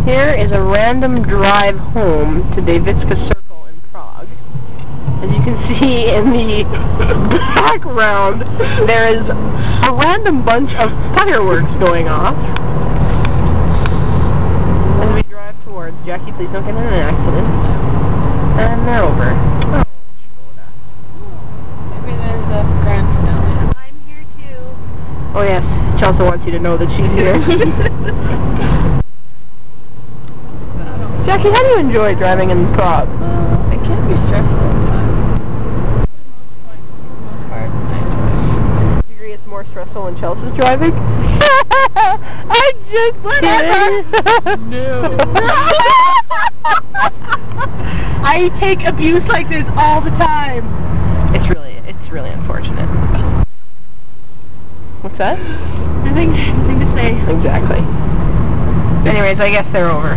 Here is a random drive home to Davidska Circle in Prague. As you can see in the background, there is a random bunch of fireworks going off. As we drive towards, Jackie, please don't get in an accident. And they're over. Oh, Skoda. Maybe there's a grand finale. I'm here too. Oh yes, Chelsa wants you to know that she's here. Jackie, how do you enjoy driving in Prague? It can be stressful at times. For the most part, I enjoy it. Do you agree it's more stressful when Chelsa's driving? I'm just kidding. No. I take abuse like this all the time. It's really unfortunate. What's that? Nothing to say. Exactly. Anyways, I guess they're over.